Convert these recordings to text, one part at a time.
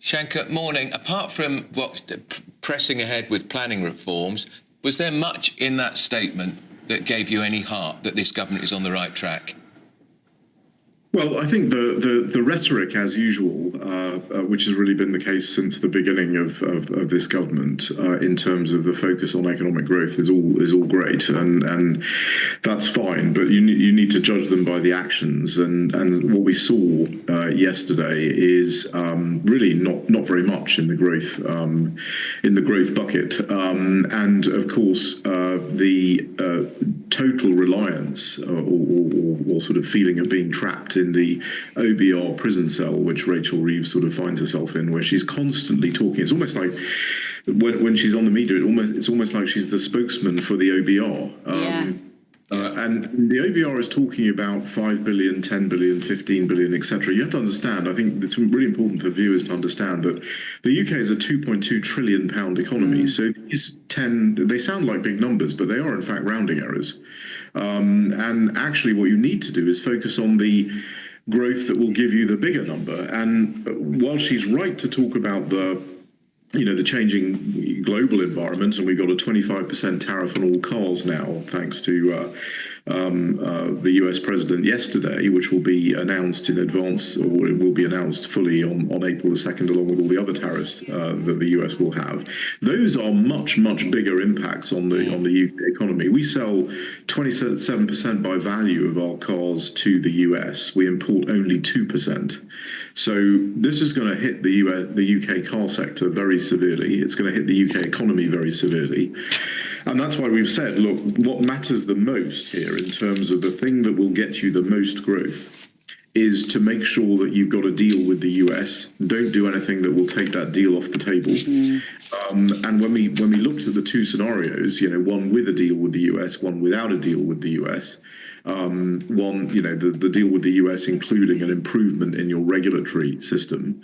Shanker, morning. Apart from pressing ahead with planning reforms, was there much in that statement that gave you any heart that this government is on the right track? Well, I think the rhetoric, as usual, which has really been the case since the beginning of this government, in terms of the focus on economic growth, is all great, and that's fine. But you need to judge them by the actions. And what we saw yesterday is really not very much in the growth bucket. And of course, the total reliance or sort of feeling of being trapped in the OBR prison cell, which Rachel Reeves sort of finds herself in, where she's constantly talking. It's almost like when she's on the media, it's almost like she's the spokesman for the OBR. And the OBR is talking about 5 billion, 10 billion, 15 billion, etc. You have to understand, I think it's really important for viewers to understand that the UK is a 2.2 trillion pound economy. So they sound like big numbers, but they are in fact rounding errors. And actually what you need to do is focus on the growth that will give you the bigger number. And while she's right to talk about the changing global environment, and we've got a 25% tariff on all cars now, thanks to the US president yesterday, which will be announced in advance, or it will be announced fully on April the 2nd, along with all the other tariffs that the US will have. Those are much bigger impacts on the UK economy. We sell 27% by value of our cars to the US. We import only 2%. So this is going to hit the UK car sector very severely. It's going to hit the UK economy very severely. And that's why we've said, look, what matters the most here in terms of the thing that will get you the most growth is to make sure that you've got a deal with the US. Don't do anything that will take that deal off the table. And when we looked at the two scenarios, one with a deal with the US, one without a deal with the US, the deal with the US including an improvement in your regulatory system,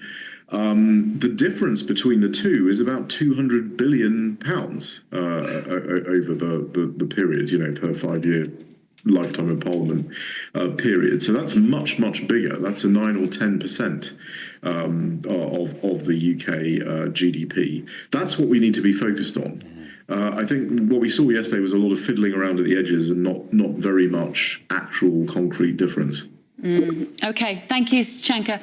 the difference between the two is about £200 billion over the period, per 5-year lifetime of Parliament period. So that's much bigger. That's a 9 or 10% of the UK GDP. That's what we need to be focused on. I think what we saw yesterday was a lot of fiddling around at the edges and not very much actual concrete difference. Okay, thank you, Shanker.